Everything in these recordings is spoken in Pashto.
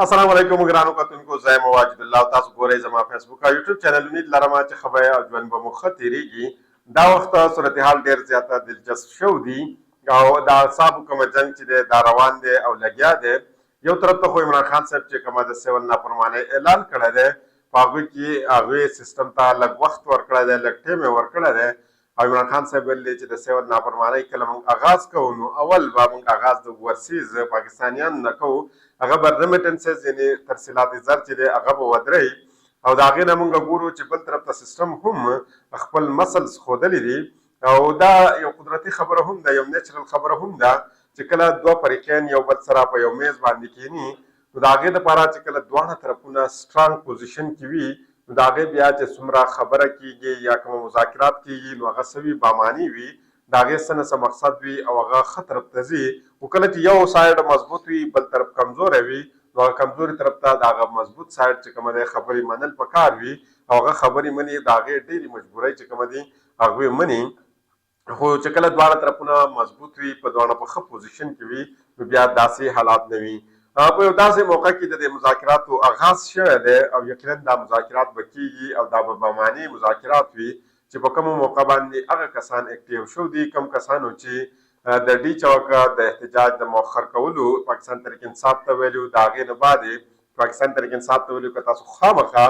السلام علیکم ګرانو کتونکو، زه یم واجد الله او تاسو ګورئ زما فیسبوک او یوټیوب چینل. امید لرم چې خبرې او ژوند به مو ښه تېرېږي. دا وخت صورتحال ډېر زیاته دلچسپ شو دی او د اعصابو کومه جنګ چې دی دا روان دی او لګیا دی. یو طرف ته خو عمران خان صاحب چې کومه د سیول نافرمانۍ اعلان کړی دی، په هغوی کې هغوی سیسټم ته لږ وخت ورکړی دی، لږ ټیم یې ورکړی دی. او عمران خان صاحب ویل دی چې د سیول نافرمانۍ کله موږ آغاز کوو نو اول به موږ آغاز د اوورسیز پاکستانیانو نه کوو. هغه به ریمیټنسز یعنې ترسیلات زر چې دی هغه به ودرئ او د هغې نه موږ ګورو چې بل طرف ته سیسټم هم خپل مسلز ښودلي دي. او دا یو قدرتي خبره هم ده، یو نیچرل خبره هم ده چې کله دوه فریقین یو بل سره په یو میز باندې کښېني نو د هغې دپاره چې کله دواړه طرفونه سټرانګ پوزیشن کې وي نو د هغې بیا چې څومره خبره کېږي یا کومه مذاکرات کېږي نو هغه څه وي باماني وي، د هغې څه نه څه مقصد وي او هغه ښه طرف ته ځي. خو کله چې یو سایډ مضبوط وي بل طرف کمزوری وي نو هغه کمزوري طرف ته د هغه مضبوط سایډ چې کومه دی خبرې منل پکار وي او هغه خبرې مني د هغې ډېرې مجبورۍ چې کومه دي هغوی مني. خو چې کله دواړه طرفونه مضبوط وي، په دواړه په ښه پوزیشن کې وي نو بیا داسې حالات نه وي. په یو داسې موقع کې د دې مذاکراتو آغاز شوی دی او یقینا دا مذاکرات به کېږي او دا به باماني مذاکرات وي چې په کومو موقع باندې هغه کسان اکټیو شو دي، کوم کسانو چې د ډي چوک د احتجاج د مؤخر کولو پاکستان تحریک انصاف ته ویلو، د هغې نه بعد پاکستان تحریک انصاف ته ویلو که تاسو خامخا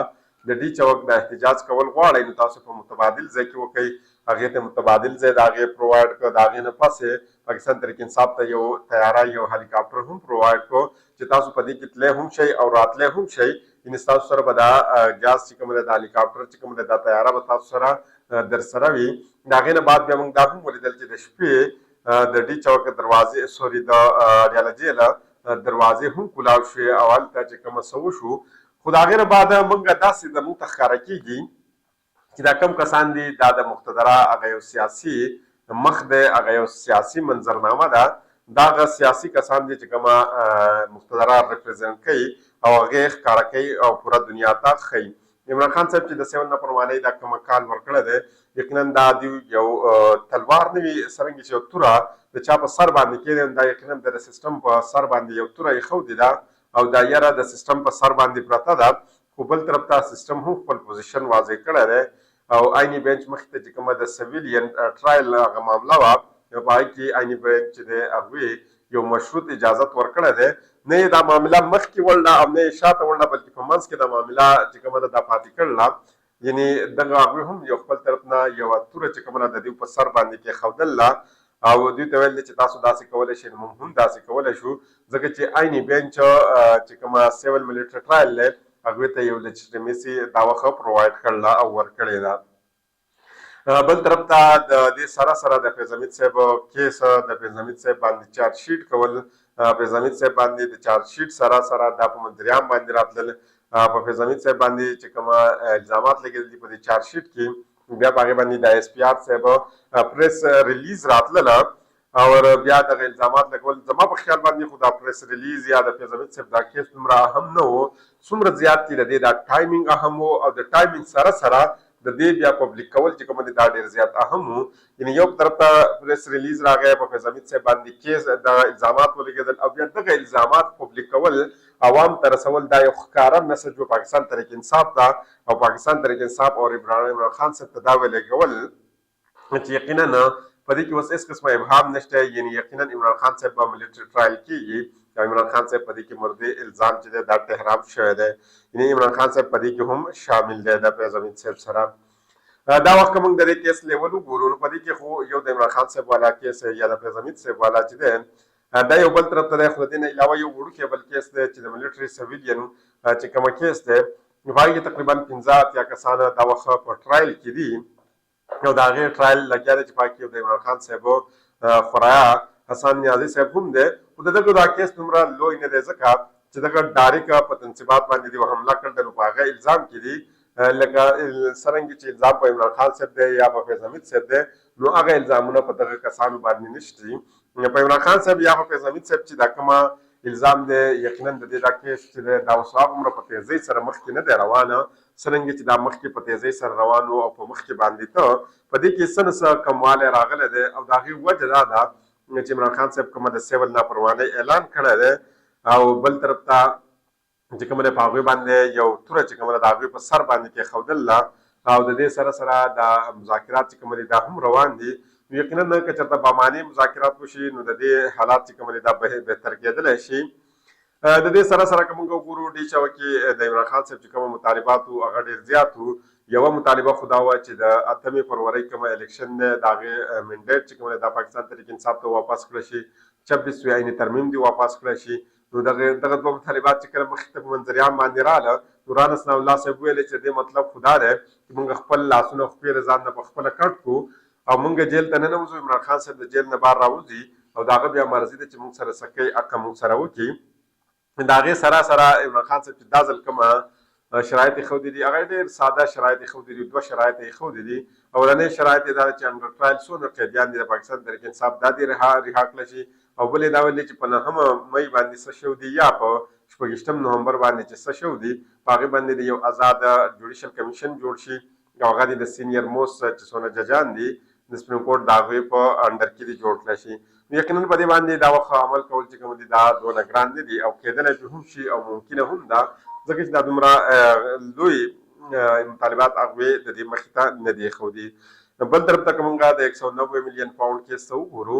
د ډي چوک د احتجاج کول غواړئ نو تاسو په متبادل ځای کې وکئ. هغې ته متبادل ځای د هغې پرووایډ کړه، د هغې نه پسې پاکستان تحریک انصاف ته یو طیاره یو هلیکاپټر هم پرووایډ کړو چې تاسو په دې کې تللی هم شئ او راتلی هم شئ. یعنې ستاسو سره به دا ګاز چې کوم دی، د هلیکاپټر چې کوم دی، دا طیاره به تاسو سره در سره وي. د هغې نه بعد بیا موږ دا هم ولیدل چې د شپې د ډي چوک دروازې سوري د ریاله جیله دروازې هم کولاو شوې او هلته چې کومه څه وشو. خو د هغې نه بعد موږ داسې زموږ ته ښکاره کېږي چې دا کم کسان دي دا د مقتدره هغه یو سیاسي مخ دی، هغه یو سیاسي منظرنامه ده. دا هغه سیاسي کسان دي چې کومه مقتدره ریپرزینټ کوي او هغې ښکاره کوي او پوره دنیا ته ښیي. عمران خان صاحب چې د سیول نافرمانۍ دا کومه کال ورکړی دی یقینا دا د یو تلوار نه وي، څرنګه چې یو توره د چا په سر باندې کېږي دا یقینا د سیسټم په سر باندې یو توره ایښودې ده او دا یره د سیسټم په سر باندې پرته ده. خو بل طرف ته سیسټم هم خپل پوزیشن واضح کړی دی او عیني بینچ مخکې ته چې کومه د سویلین ټرایل هغه معامله وه په هغې کې عیني بینچ چې دی هغوی یو مشروط اجازت ورکړی دی. نه یې دا معامله مخکې وړله او نه یې شاته وړله بلکې په منځ کې دا معامله چې کومه ده دا پاتې کړله. یعنې دغه هغوی هم یو خپل طرف نه یوه توره چې کومه ده د دوی په سر باندې کېښودله او دوی ته ویل چې تاسو داسې کولی شئ نو موږ هم داسې کولی شو، ځکه چې عیني بینچ چې کومه سیول ملیټري ټرایل دی هغوی ته یو لیجیټیمیسي دا وخت پرووایډ کړله او ورکړې ده. بل طرف ته د دې سره سره د فیض حمید صاحب کیس د فیض حمید صاحب باندې چارج شیټ کول، فیض حمید صاحب باندې د چارج شیټ سره سره دا په مدیریان باندې راتلل. په فیض حمید صاحب باندې چې کومه الزامات لګېدل دي په دې چارج شیټ کې بیا په هغې باندې د ایس پی آر صاحب پریس ریلیز راتلله او بیا دغه الزامات لګول. زما په خیال باندې خو دا پریس ریلیز یا د فیض حمید صاحب دا کیس دومره اهم نه و، څومره زیات چې د دې دا ټایمینګ اهم و او د ټایمینګ سره سره د دې بیا پبلیک کول چې کومه دي دا ډېر زیات اهم و. یعنې یو طرف ته پریس ریلیز راغی په فیض حمید صاحب باندې کیس د الزامات ولګېدل او بیا دغه الزامات پبلیک کول عوام ته رسول دا یو ښکاره میسج و پاکستان تحریک انصاف ته او پاکستان تحریک انصاف او عمران خان صاحب ته دا ولګول چې یقینا په دې کې اوس هېڅ قسمه ابهام نشته. یعنې یقینا عمران خان صاحب به ملیټري ټرایل کېږي او عمران خان صاحب په دې کې مورد الزام چې دی دا تحرام شوی دی. یعنې عمران خان صاحب په دې کې هم شامل دی د فیض حمید صاحب سره. دا وخت که موږ د دې کیس لیول وګورو نو په دې کې خو یو د عمران خان صاحب والا کیس یا د فیض حمید صاحب والا چې دی دا یو بل طرف ته دی. خو د دې نه علاوه یو وړوکی بل کیس دی چې د ملیټري سویلین چې کومه کیس دی نو په هغې کې تقریبا 15 اتیا کسانه دا وخت په ټرایل کې دي او د هغې ټرایل لګیا دی چې په هغې کې د عمران خان صاحب خوریا حسن نیازي صاحب هم دی. خو د دغه دا کیس دومره لوی نه دی ځکه چې دغه ډایرکټ په تنصیبات باندې دوی حمله کړل نو په هغه الزام کې دي لکه څرنګه چې الزام په عمران خان صاحب دی یا په فیض حمید صاحب دی نو هغه الزامونه په دغه کسانو باندې نشته. په عمران خان صاحب یا په فیض حمید صاحب چې دا کومه الزام دی یقینا د دې دا کیس چې دی دا اوس هغومره په تیزۍ سره مخکې نه دی روانه، څرنګه چې دا مخکې په تیزۍ سره روان و او په مخکې باندې ته په دې کې څه نه څه کموالی راغلی دی او د هغې وجه دا ده چې عمران خان صاحب کومه د سیول نافرمانۍ اعلان کړی دی او بل طرف ته چې کومه په هغوی باندې یو توره چې کومه د هغوی په سر باندې کېښودله او د دې سره سره د مذاکرات چې کومه دي دا هم روان دي. نو یقینا که چېرته باماني مذاکرات وشي نو د دې حالات چې کومه دي دا بهتر کېدلی شي. د دې سره سره که موږ وګورو ډي چاوه کې د عمران خان صاحب چې کومه مطالبات وو هغه ډېر زیات وو. یوه مطالبه خو دا وه چې د 8 فروری کومه الیکشن دی د هغې منډیټ چې کومه دی دا پاکستان تحریک انصاف ته واپس کړی شي. 26 آئیني ترمیم دي واپس کړی شي. نو دغه دوه مطالبات چې کله مخې ته په منظریان باندې راغله نو رانه ثناء الله صاحب ویلې چې دې مطلب خو دا دی چې موږ خپل لاسونه خپې د ځان نه په خپله کټ کړو او موږ جیل ته ننوځو. عمران خان صاحب د جیل نه بهر راوځي او د هغه بیا مرضي ده چې موږ سره څه کوي هغه موږ سره وکړي. د هغې سره سره عمران خان صاحب چې دا ځل کومه شرایط یې ښودي دي هغه ډېر ساده شرایط یې ښودي دي. 2 شرایط یې ښودي دي. اولنی شرایط یې دا ده چې انډر ټرایل څونه قیدیان دي د پاکستان تحریک انصاف دا دې رها کړی شي او بل یې دا ویلي چې په 9 مۍ باندې څه شوي دي یا په 26 نومبر باندې چې څه شوي دي په هغې باندې د یو آزاد جوډیشل کمیشن جوړ شي او هغه د سینیر موست چې څونه ججان دي د سپریم کورټ د هغوی په انډر کې دي جوړ کړی شي. یقینا په دې باندې دا وخت عمل کول چې کوم دي دا دونه ګران نه دي او کېدلی پرې هم شي او ممکنه هم ده ځکه چې دا دومره لوی مطالبات هغوی د دې مخې ته نه دي ښودي. بل طرف ته که موږ د 190 میلیون پاونډ کیس ته وګورو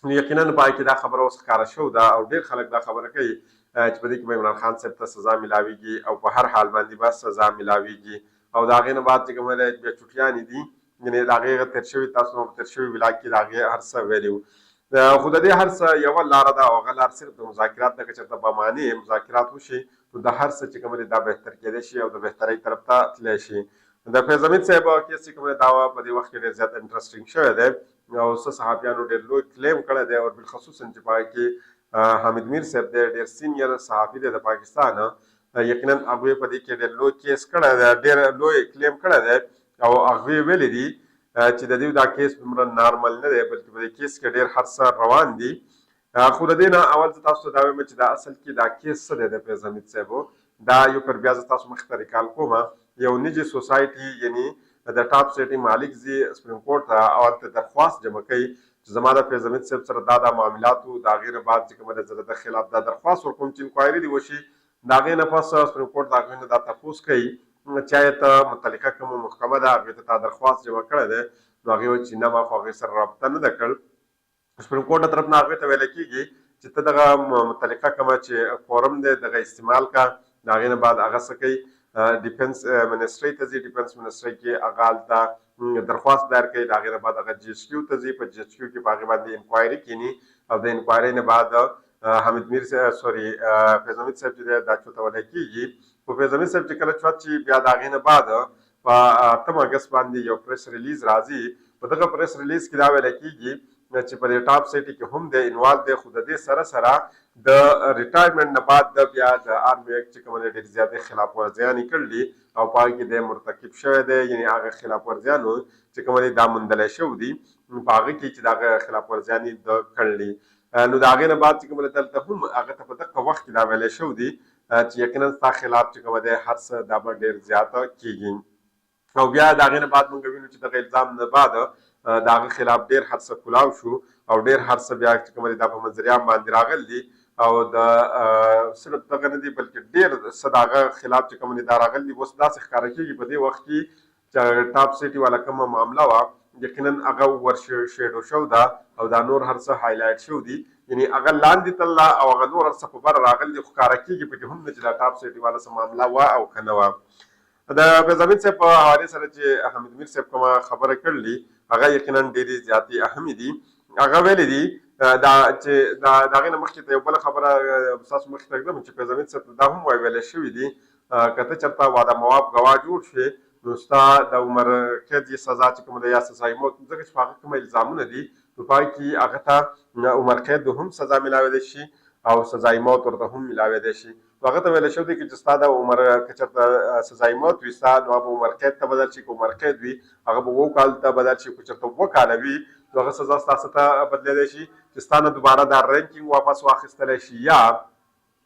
نو یقینا په هغې کې دا خبره اوس ښکاره شوې ده او ډېر خلک دا خبره کوي چې په دې کې به عمران خان صاحب ته سزا میلاویږي او په هر حال باندې به سزا میلاویږي او د هغې نه بعد چې کومه دی بیا چوټیانې دي یعنې د هغې تېر شوي تاسو په تېر شوي ولا کې د هغې هر څه ویلي وو. خو د دې هر څه یوه لاره ده او هغه لار صرف د مذاکرات ده. که چېرته باماني مذاکرات وشي نو د هر څه چې کومه دی دا بهتر کېدی شي او د بهترۍ طرف ته تللی شي. د فیض حمید صاحب کیس چې کومه دا په دې وخت کې ډېر زیات انټرسټینګ شوی دی او څه صحافیانو ډېر لوی کلیم کړی دی او بالخصوصا چې په هغې کې حامد میر صاحب دی ډېر سینیر صحافي دی د پاکستان. یقینا هغوی په دې کې ډېر لوی کیس کړی دی ډېر لوی کلیم کړی دی او هغوی ویلي دي چې د دې دا کیس دومره نارمل نه دی بلکې په دې کیس کې ډېر هر څه روان دي. خو د دې نه اول زه تاسو ته دا وایم چې دا اصل کې دا کیس څه دی د فیض حمید صاحبو دا یو پر بیا زه تاسو مخې ته ریکال کوم یو نجي سوسایټي یعنې د ټاپ سیټي مالک ځي سپریم کورټ ته او هلته درخواست جمع کوي چې زما د فیض حمید صاحب سره دا معاملات وو د هغې نه بعد چې کومه ده زه د خلاف دا درخواست ورکوم چې انکوایري دې وشي. د هغې نه پس سپریم کورټ د هغوی نه دا تپوس کوي چې آیا ته متعلقه کومه محکمه ده هغوی ته تا درخواست جمع کړی دی نو هغې وایي چې نه ما خو هغوی سره رابطه نه ده کړ. سپریم کورټ د طرف نه هغوی ته ویلی کېږي چې ته دغه متعلقه کومه چې فورم دی دغه استعمال کا د هغې نه بعد هغه څه کوي ډیفنس منسټرۍ ته ځي. ډیفنس منسټرۍ کې هغه هلته درخواست دایر کوي د هغې نه بعد هغه جی ایچ کیو ته ځي په جی ایچ کیو کې په هغې باندې انکوایري کینی او د انکوایرۍ نه بعد حمید میر سوري فیض حمید صاحب چې دی دا چوتولی کېږي. خو فیض حمید صاحب چې کله چوت شي بیا د هغې نه بعد په 8 اګست باندې یو پریس ریلیز راځي. په دغه پریس ریلیز کې دا ویلی کېږي چې په دې ټاپ سیټي کې هم دی انوالو دی خو د دې سره سره د ریټایرمنټ نه بعد د بیا د آرمي ایکټ چې کومه دی ډېرې زیاتې خلاف ورزیانې کړلي او په هغې کې دی مرتکب شوی دی یعنې هغه خلاف ورزیانو چې کومه دی دا موندلی شوي دي په هغه کې چې د هغه خلاف ورزیانې د کړلي. نو د هغې نه بعد چې کومه دی دلته هم هغه ته په دغه وخت کې دا ویلی شوي دي چې یقینا ستا خلاف چې کومه دی هر څه دا به ډېر زیاته کېږي. او بیا د هغې نه بعد موږ وینو چې دغه الزام نه بعد د هغه خلاف ډېر هر څه کولاو شو او ډېر هر څه بیا چې کومه دی دا په منظریان باندې راغلي دي او د صرف دغه نه دي بلکې ډېر څه د هغه خلاف چې کومه دی دا راغلي دي. اوس داسې ښکاره کېږي په دې وخت کې چې ټاپ سیټي والا کومه معامله وه یقینا هغه ور شیډو شو ده او دا نور هر څه هایلایټ شوي دي یعنې هغه لاندې تلله او هغه نور هر څه په بره راغلي دي خو ښکاره کېږي پکې هم نه چې دا ټاپ سیټي والا څه معامله وه او که نه وه. د فیض حمید صاحب په حوالې سره چې حمید میر صاحب کومه خبره کړلي هغه یقینا ډېرې زیاتې اهمې دي. هغه ویلي دي دا چې د هغې نه مخکې ته یو بله خبره ستاسو مخکې ته ږدم چې فیض حمید صاحب دا هم ویلی شوي دي که ته چېرته واده مواب ګواه جوړ شوې نو ستا د عمر قید سزا چې کومه ده یا سزای موت ځکه چې په هغه کومه الزامونه دي نو په هغې کې هغه ته عمر قید هم سزا میلاویدی شي او سزای موت ورته هم میلاویدی شي. هغه ته ویلی شوي دي چې ستا د عمر که چېرته سزای موت وي ستا نو هغه به عمر قید ته بدل شي که عمر قید وي هغه به 7 کال ته بدل شي که چېرته 7 کاله وي نو هغه سزا ستا څه ته بدلېدی شي چې ستا نه دوباره دا رینکینګ واپس واخیستلی شي یا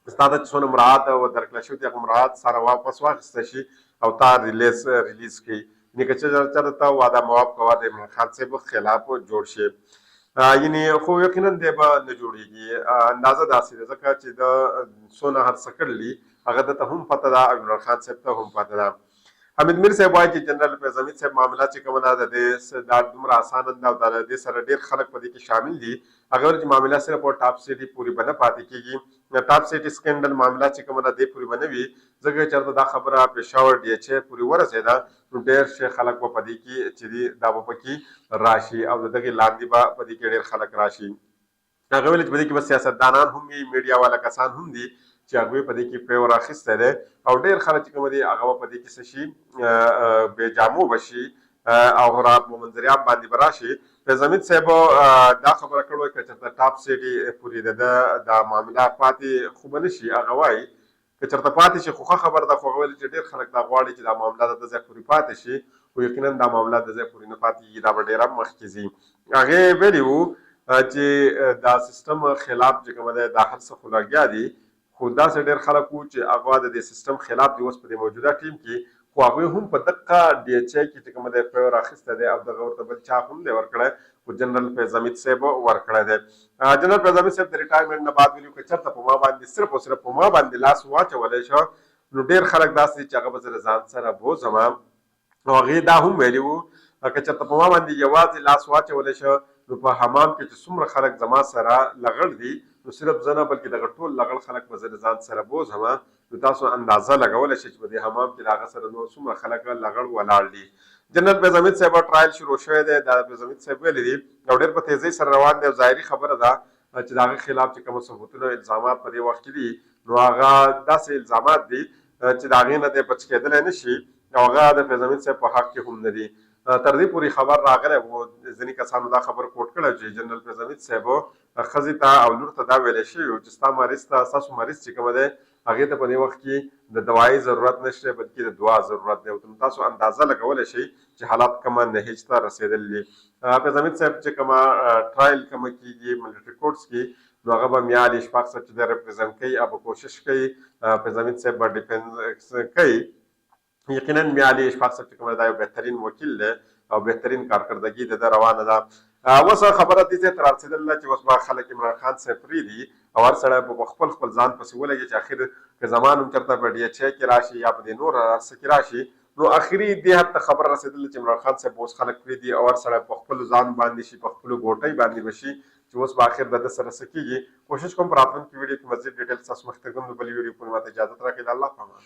ستا ته څونه مراعات درکړلی شوي دي هغه مراعات سره واپس واخیستی شي او تا ریلیز کړي. یعنې که چېرته ته واده مواب کوه د عمران خان صاحب خلاف جوړ شي یعنې خو یقینا دی به نه جوړېږي. اندازه داسې ده ځکه چې د څونه هر څه کړلي هغه ته هم پته ده، عمران خان صاحب ته هم پته ده. حمید میر صاحب وایي چې جنرال فیض حمید صاحب معاملات چې کومه ده د دې دا دومره اسانه نه ده او د دې سره ډېر خلک په دې کې شامل دي. هغه وایي چې معاملات صرف په ټاپ سټي پورې به نه پاتې کېږي، ټاپ سټي سکینډل معاملات چې کومه ده دې پورې به نه وي، ځکه چېرته دا خبره پېښور ډي ایچ اې پورې ورسېده نو ډېر ښه خلک به په دې کې چې دي دا به پکې راشي او د دغې لاندې به په دې کې ډېر خلک راشي. هغه ویل چې په دې کې به سیاستدانان هم وي، میډیا والا کسان هم دي چې هغوی په دې کې پیور اخیستی دی او ډېر خلک چې کوم دي هغه به په دې کې څه شي بې جامو به شي او را په منظریاب باندې به راشي. فیض حمید صاحب دا خبره کړې وه که چېرته ټاپ سټي پورې د ده دا معاملات پاتې خو به نه شي. هغه وایي که چېرته پاتې شي خو ښه خبره ده، خو هغه ویل چې ډېر خلک دا غواړي چې دا معاملات د ده ځای پورې پاتې شي، خو یقینا دا معاملات د ځای پورې نه پاتې کېږي، دا به ډېره مخکې ځي. هغې ویلي وو چې دا سیستم خلاف چې کومه دی دا هر څه خو لګیا دي، خو داسې ډېر خلک وو چې هغه د دې سیستم خلاف دي اوس په دې موجوده ټیم کې، خو هغوی هم په دقه ډي ایچ ای کې چې کومه دی پیور اخیستی دی او دغه ورته بل چا هم دی ورکړی، خو جنرال فیض حمید صاحب ورکړی دی. جنرال فیض حمید صاحب د ریټایرمنټ نه بعد ویلي که چېرته په ما باندې صرف او صرف په ما باندې لاس واچولی شو نو ډېر خلک داسې دي چې هغه به زه له ځان سره بوځم. او هغې دا هم ویلي وو که چېرته په ما باندې یوازې لاس واچولی شو نو په حمام کې چې څومره خلک زما سره لغړ دي نو صرف زه نه بلکې دغه ټول لغړ خلک به زه له ځان سره بوځم. نو تاسو اندازه لګولی شئ چې په دې حمام کې د هغه سره نور څومره خلک لغړ ولاړ دي. جنرال فیض حمید صاحب ټرایل شروع شوی دی، دا فیض حمید صاحب ویلي دي او ډېر په تیزۍ سره روان دی او ظاهري خبره ده چې د هغه خلاف چې کوم ثبوتونه او الزامات په دې وخت کې دي نو هغه داسې الزامات دي چې د هغې نه دی بچ کېدلی نه شي او هغه د فیض حمید صاحب په حق کې هم نه دي. تر دې پورې خبر راغلی و، ځینې کسانو دا خبر کوټ کړی چې جنرال فیض حمید صاحب ښځې ته او لور ته دا ویلی شوي و چې ستا مریض ته ستاسو مریض چې کومه دی هغې ته په دې وخت کې د دوایي ضرورت نشته بلکې د دعا ضرورت دی. نو تاسو اندازه لګولی شئ چې حالات کومه نهج ته رسېدلي دي. فیض حمید صاحب چې کومه ټرایل کومه کېږي ملټري کورټس کې نو هغه به میاشتې شپږ سوه چې دی ریپرزنټ کوي او به کوشش کوي فیض حمید صاحب به ډیفینس کوي. یقینا میاشتې شپږ سوه چې کومه دا یو بهترین وکیل دی او بهترین کارکردګي د ده روانه ده. اوس خبره دې ځای ته رارسېدله چې اوس به خلک عمران خان صاحب پرېږدي او هر سړی به په خپل ځان پسې ولګي چې اخر که زما نوم چېرته په ډي ایچ ای کې راشي یا په دې نور هر څه کې راشي نو اخري دې حد ته خبره رسېدله چې عمران خان صاحب اوس خلک پرېږدي او هر سړی په خپلو ځان باندې شي، په خپلو ګوټۍ باندې به شي چې اوس به اخر د ده سره څه کېږي. کوشش کوم په راتلونکي ویډیو کې مزید ډیټیل ستاسو مخې ته ږدم. د بلې ویډیو پورې ماته اجازت راکړئ. د الله په امان.